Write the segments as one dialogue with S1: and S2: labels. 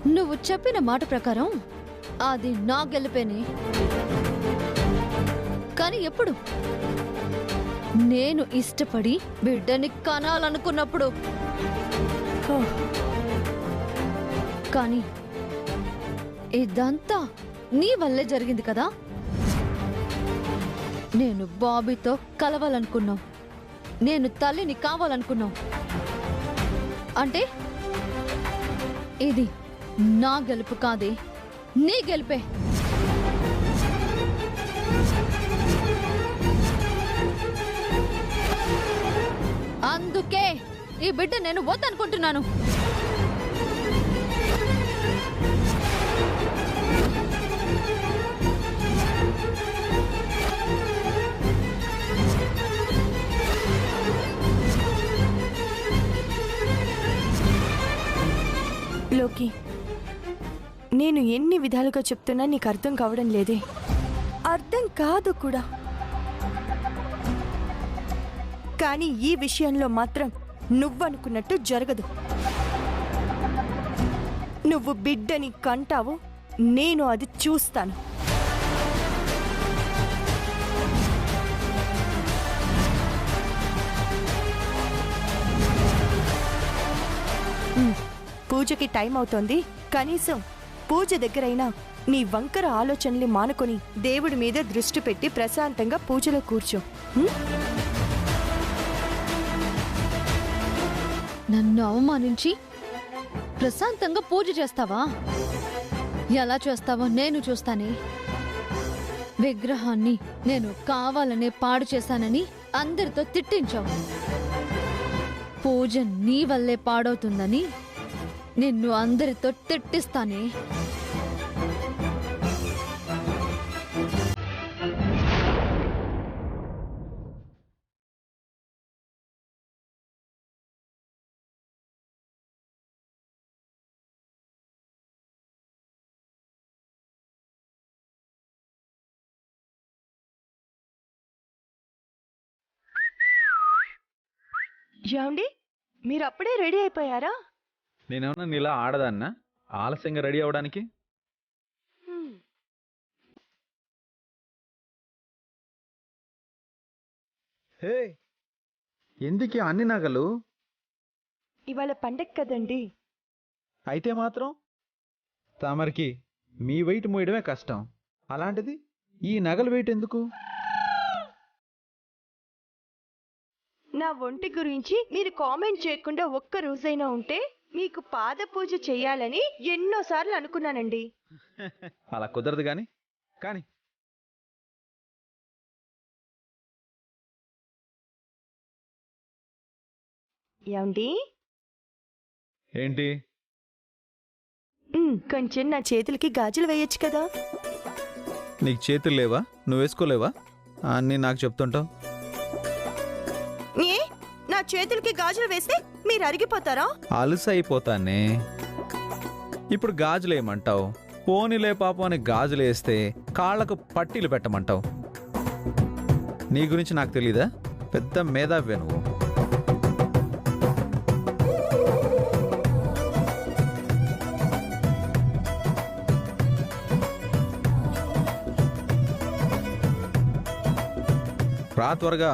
S1: నువ్వు చెప్పిన మాట ప్రకారం అది నా గెలిపేనే. కానీ ఎప్పుడు? నేను ఇష్టపడి బిడ్డని కనాలనుకున్నప్పుడు. కానీ ఇదంతా నీ వల్లే జరిగింది కదా. నేను బాబీతో కలవాలనుకున్నావు, నేను తల్లిని కావాలనుకున్నావు. అంటే ఇది నా గెలుపు కాదే, నీ గెలుపే. అందుకే ఈ బిడ్డ నేను వద్దనుకుంటున్నాను.
S2: లోకి, నేను ఎన్ని విధాలుగా చెప్తున్నా నీకు అర్థం కావడం లేదే. అర్థం కాదు కూడా. కానీ ఈ విషయంలో మాత్రం నువ్వనుకున్నట్టు జరగదు. నువ్వు బిడ్డని కంటావు, నేను అది చూస్తాను. పూజకి టైం అవుతోంది. కనీసం పూజ దగ్గరైనా నీ వంకర ఆలోచనల్ని మానుకొని దేవుడి మీద దృష్టి పెట్టి ప్రశాంతంగా పూజలో కూర్చో.
S1: నన్ను అవమానించి ప్రశాంతంగా పూజ చేస్తావా? ఎలా చేస్తావో నేను చూస్తానే. విగ్రహాన్ని నేను కావాలనే పాడు చేశానని అందరితో తిట్టించావు. పూజ నీ వల్లే పాడవుతుందని నిన్ను అందరితో తిట్టిస్తానే.
S2: ఏమండి, మీరు అప్పుడే రెడీ అయిపోయారా?
S3: నేనేమన్నా నీలా ఆడదాన్నా ఆలస్యంగా రెడీ అవడానికి? హే, ఎందుకు అన్ని నగలు?
S2: ఇవాళ పండగ కదండి.
S3: అయితే మాత్రం తమరికి మీ వెయిట్ మోయడమే కష్టం, అలాంటిది ఈ నగలు వెయిట్ ఎందుకు?
S2: నా ఒంటి గురించి మీరు కామెంట్ చేయకుండా ఒక్క రోజైనా ఉంటే మీకు పాద పూజ చేయాలని ఎన్నోసార్లు అనుకున్నానండి.
S3: అలా కుదరదు కానీ కానీ
S2: ఏమండి,
S3: ఏంటి?
S2: కొంచెం నా చేతులకి గాజులు వేయొచ్చు కదా.
S3: నీకు చేతులు లేవా? నువ్వు వేసుకోలేవా? అన్నీ నాకు చెప్తుంటావు.
S2: ఏ, నా చేతులకి గాజులు వేస్తే మీరు అరిగిపోతారా?
S3: అలసి అయిపోతానే. ఇప్పుడు గాజులు ఏమంటావు? పోనీలే పాపం అని గాజులు వేస్తే కాళ్లకు పట్టీలు పెట్టమంటావు. నీ గురించి నాకు తెలీదా? పెద్ద మేధావ్వే నువ్వు. రా త్వరగా.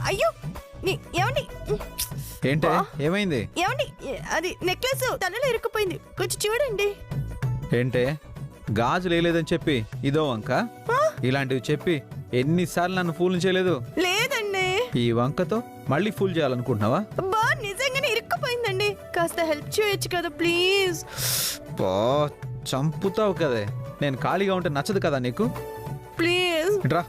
S2: అయ్యో, ఏమండి,
S3: ఏంటే ఏమైంది?
S2: ఏమండి, అది నెక్లెస్ తనలో ఇరుక్కుపోయింది, కొంచెం చూడండి.
S3: ఏంటే గాజులు వేయలేదని చెప్పి ఇదో వంక? ఇలాంటివి చెప్పి ఎన్నిసార్లు నన్ను ఫూల్ చేయలేదు?
S2: లేదండి.
S3: ఈ వంకతో మళ్ళీ ఫూల్ చేయాలనుకుంటున్నావా?
S2: బా, నిజంగానే ఇరుక్కుపోయిందండి. కాస్త హెల్ప్ చేయొచ్చు కదా ప్లీజ్.
S3: బా, చంపుతావు కదే. నేను ఖాళీగా ఉంటే నచ్చదు కదా నీకు?
S2: ప్లీజ్
S3: రా.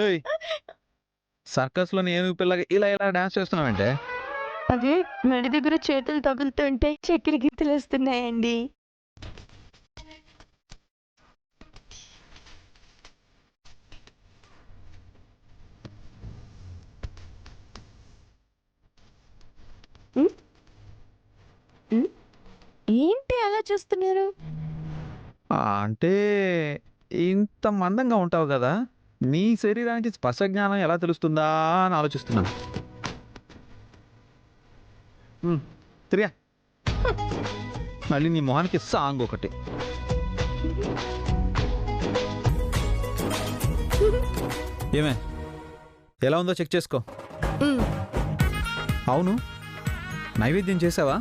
S3: ఏయ్, సర్కస్లోని ఏనుగు పిల్లగా ఇలా ఇలా డాన్స్ చేస్తున్నావంటే?
S2: అదే మెడి దగ్గర చేతులు తగులుతుంటే చక్కెర గీతలు వస్తున్నాయండి. ఉమ్, ఉమ్, ఏంటి అలా చూస్తున్నారు?
S3: అంటే ఇంత మందంగా ఉంటావు కదా, నీ శరీరానికి స్పర్శ జ్ఞానం ఎలా తెలుస్తుందా అని ఆలోచిస్తున్నాను. తిరిగా మళ్ళీ నీ మొహానికి సాంగ్ ఒకటి. ఏమే, ఎలా ఉందో చెక్ చేసుకో.
S2: ఉమ్,
S3: అవును, నైవేద్యం చేసావా?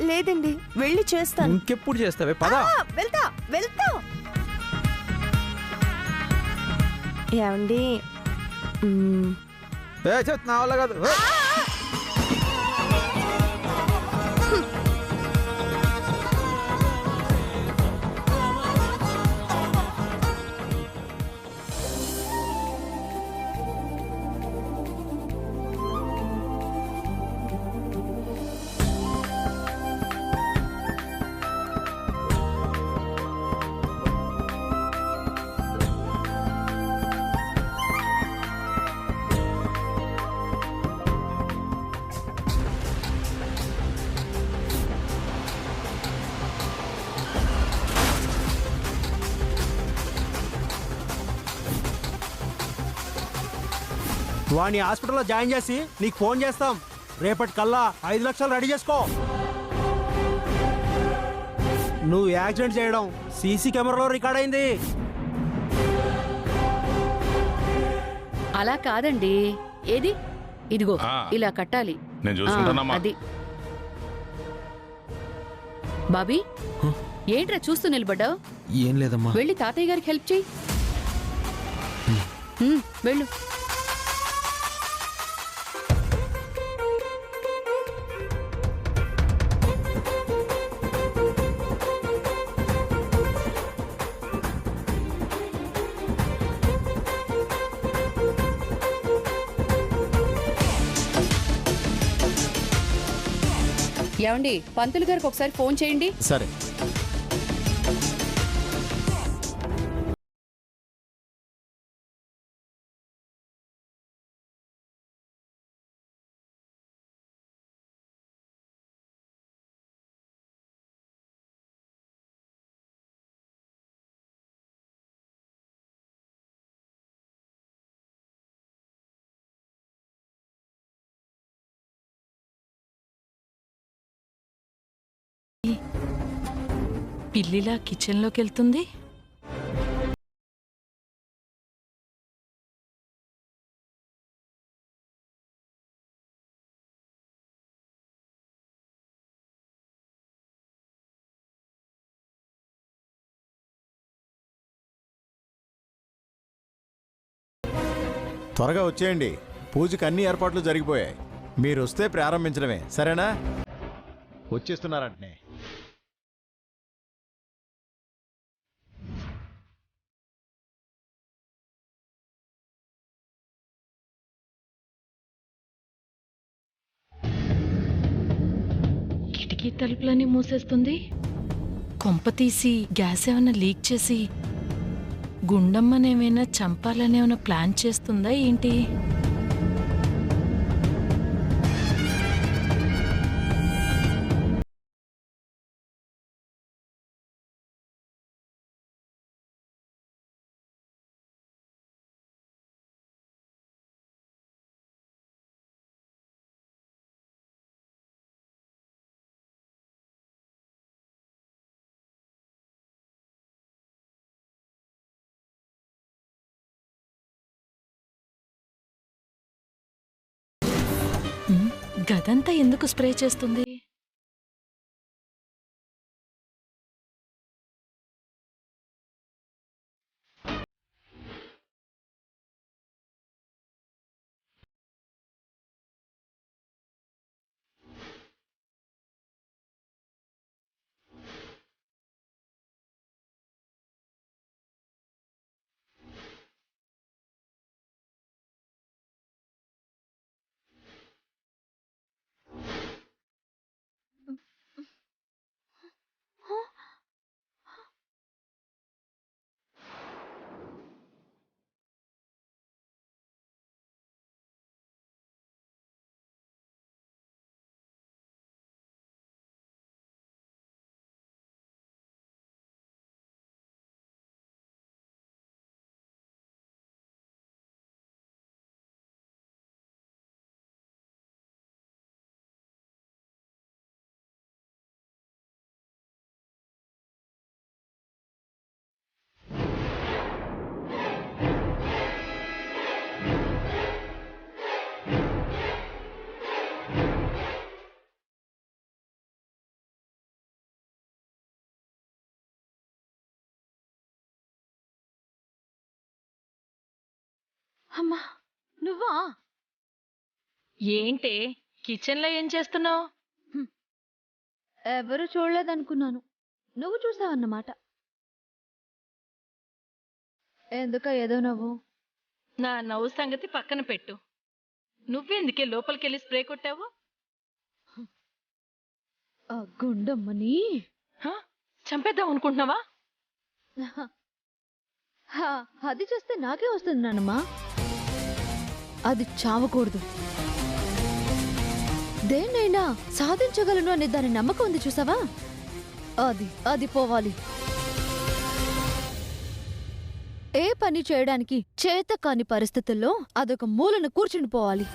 S2: లేదండి, వెళ్ళి చేస్తాను.
S3: ఇంకెప్పుడు చేస్తావే? పదా.
S2: వెళ్తా వెళ్తా. ఏమండి?
S3: నా వల్ల కాదు.
S4: వాడిని హాస్పిటల్లో జాయిన్ చేసి నీకు ఫోన్ చేస్తాం. రేపటి కల్లా 5 లక్షలు రెడీ చేసుకో. నువ్వు యాక్సిడెంట్ చేయడం సీసీ కెమెరాలో రికార్డ్ అయింది.
S5: అలా కాదండి. ఏది ఇదిగో ఇలా కట్టాలి.
S6: నేను చూసుకుంటానమ్మా.
S5: అది బాబీ, ఏంట్రా చూస్తూ నిలబడ్డావు?
S3: ఏం లేదమ్మా.
S5: వెళ్ళి తాతయ్య గారికి హెల్ప్ చెయ్యి. వెళ్ళు. ఏమండి, పంతులు గారికి ఒకసారి ఫోన్ చేయండి.
S4: సరే.
S7: పిల్లిలా కిచెన్లోకి వెళ్తుంది.
S4: త్వరగా వచ్చేయండి. పూజకి అన్ని ఏర్పాట్లు జరిగిపోయాయి. మీరు వస్తే ప్రారంభించడమే. సరేనా? వచ్చేస్తున్నారంటనే.
S7: కిటికీ తలుపులన్నీ మూసేస్తుంది. కొంప తీసి గ్యాస్ ఏమైనా లీక్ చేసి గుండమ్మనేమైనా చంపాలని ఏమైనా ప్లాన్ చేస్తుందా ఏంటి? గదంతా ఎందుకు స్ప్రే చేస్తుంది? అమ్మా నువ్వా? ఏంటే కిచెన్లో ఏం చేస్తున్నావు?
S1: ఎవరు చూడలేదనుకున్నాను, నువ్వు చూసావన్నమాట. ఎందుక ఏదో నవ్వు?
S7: నా నవ్వు సంగతి పక్కన పెట్టు. నువ్వెందుకే లోపలికెళ్ళి స్ప్రే కొట్టావు?
S1: ఆ గుండమ్మని
S7: చంపేద్దాం అనుకుంటున్నావా?
S1: అది చేస్తే నాకే వస్తుంది నాన్నమ్మా. అది చావకూడదు. దేన్నైనా సాధించగలను అనే దాని నమ్మకం ఉంది చూసావా? అది పోవాలి. ఏ పని చేయడానికి చేత కాని పరిస్థితుల్లో అదొక మూలను కూర్చుని పోవాలి.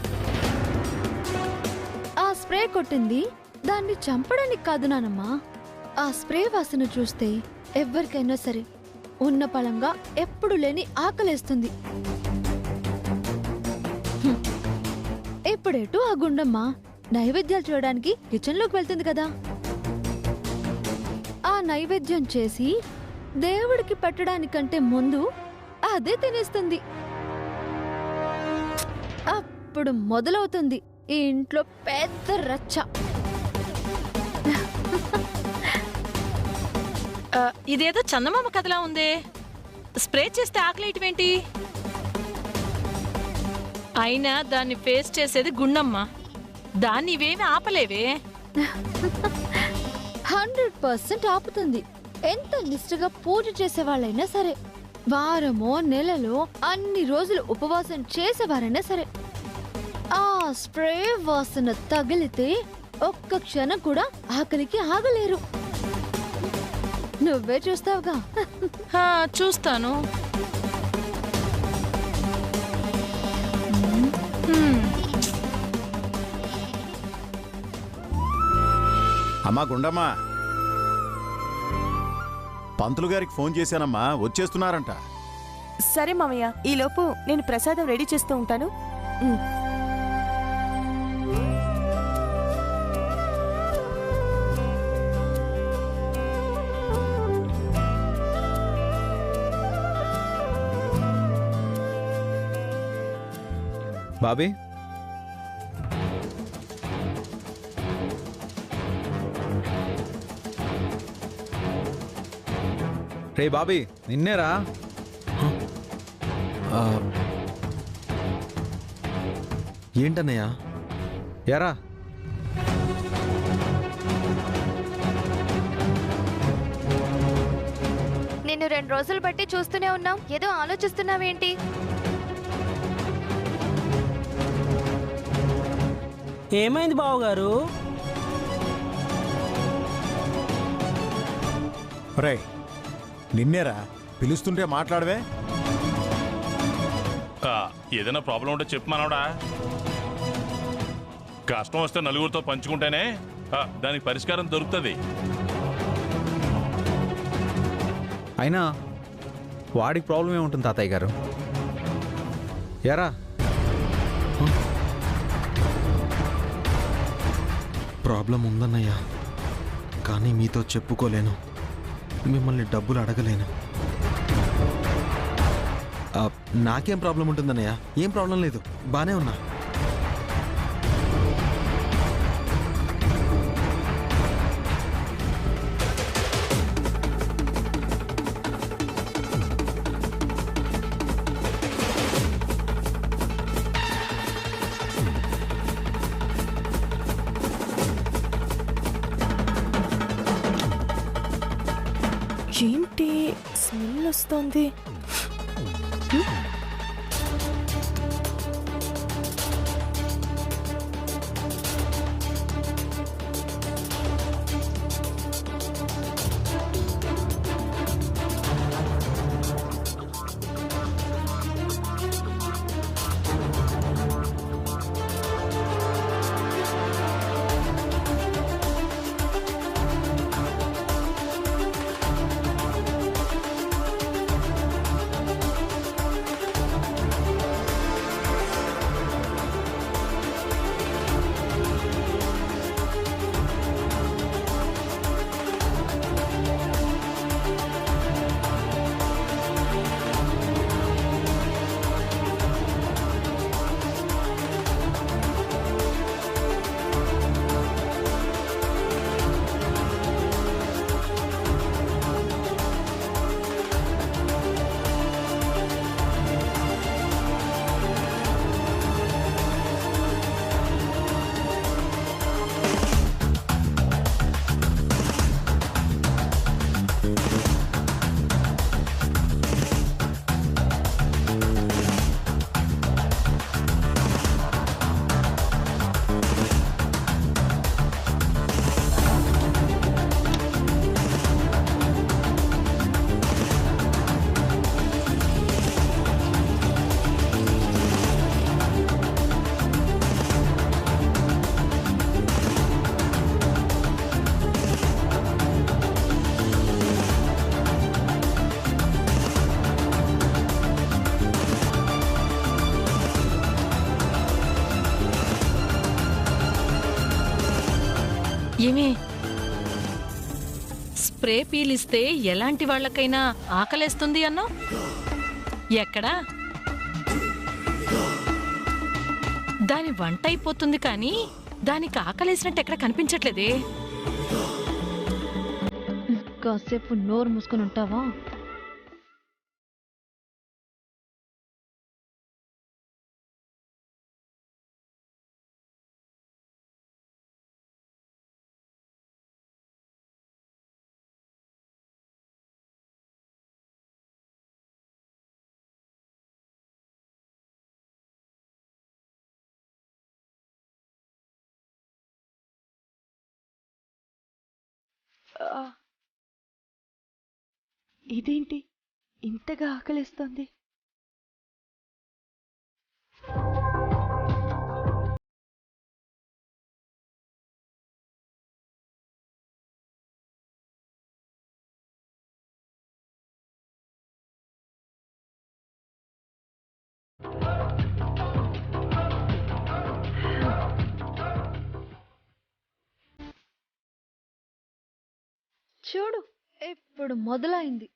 S1: ఆ స్ప్రే కొట్టింది దాన్ని చంపడానికి కాదు నానమ్మా. ఆ స్ప్రే వాసన చూస్తే ఎవరికైనా సరే ఉన్న పళంగా ఎప్పుడు లేని ఆకలేస్తుంది. ఇప్పుడేటు ఆ గుండమ్మ నైవేద్యాలు చేయడానికి కిచెన్లోకి వెళ్తుంది కదా. ఆ నైవేద్యం చేసి దేవుడికి పెట్టడానికంటే ముందు అదే తినేస్తుంది. అప్పుడు మొదలవుతుంది ఈ ఇంట్లో పెద్ద రచ్చ.
S7: ఇదేదో చందమామ కథలా ఉందే. స్ప్రే చేస్తే ఆకలేయటమేంటి? అయినా దాన్ని ఫేస్ చేసేది గుండమ్మ. దాన్ని ఇవేమి ఆపలేవే.
S1: 100% ఆపుతుంది. ఎంత నిష్ఠగా పూజ చేసేవాళ్ళైనా సరే, వారమో నెలలో అన్ని రోజులు ఉపవాసం చేసేవారైనా సరే, ఆ స్ప్రే వాసన తగిలితే ఒక్క క్షణం కూడా ఆకలికి ఆగలేరు. నువ్వే చూస్తావుగా.
S7: చూస్తాను.
S6: అమ్మా గుండమ్మా, పంతులు గారికి ఫోన్ చేశానమ్మా, వచ్చేస్తున్నారంట.
S2: సరే మామయ్య, ఈలోపు నేను ప్రసాదం రెడీ చేస్తూ ఉంటాను.
S3: బాబీ, రే బాబీ, నిన్నేరా.
S8: ఏంటన్నయ్య?
S3: ఎరా
S1: నిన్ను 2 రోజులు బట్టి చూస్తూనే ఉన్నాం, ఏదో ఆలోచిస్తున్నావేంటి?
S4: ఏమైంది బావగారు?
S6: రే నిన్నేరా, పిలుస్తుంటే మాట్లాడవే.
S9: ఏదైనా ప్రాబ్లం ఉంటే చెప్పు మనవడా. కష్టం వస్తే నలుగురితో పంచుకుంటేనే దానికి పరిష్కారం దొరుకుతుంది.
S3: అయినా వాడికి ప్రాబ్లం ఏముంటుంది తాతయ్య గారు? ఎరా
S8: ప్రాబ్లం ఉందన్నయ్య, కానీ మీతో చెప్పుకోలేను, మిమ్మల్ని డబ్బులు అడగలేను. నాకేం ప్రాబ్లం ఉంటుందన్నయ్య? ఏం ప్రాబ్లం లేదు, బానే ఉన్నా.
S2: ఏంటి స్మెల్ వస్తోంది?
S7: ఏమే స్ప్రే పీలిస్తే ఎలాంటి వాళ్ళకైనా ఆకలేస్తుంది అన్నావు? ఎక్కడా? దాని వంట అయిపోతుంది కానీ దానికి ఆకలేసినట్టు ఎక్కడ కనిపించట్లేదే.
S1: కాసేపు నోరు మూసుకొని ఉంటావా?
S2: ఆ, ఇదేంటి ఇంతగా ఆకలిస్తోంది?
S1: చూడు, ఇప్పుడు మొదలైంది.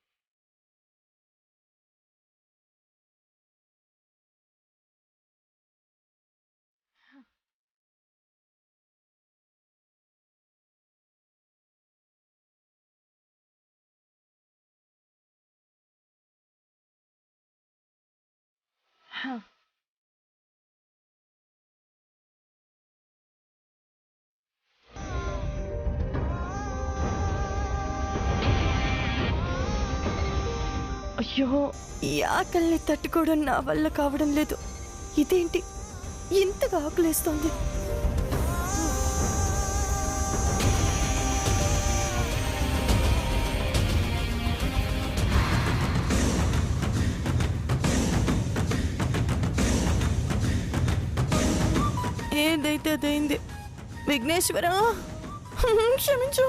S2: అయ్యో, ఈ ఆకలిని తట్టుకోవడం నా వల్ల కావడం లేదు. ఇదేంటి ఇంతగా ఆకలిస్తోంది? ఏదైతే అదైంది. విఘ్నేశ్వరా, క్షమించు.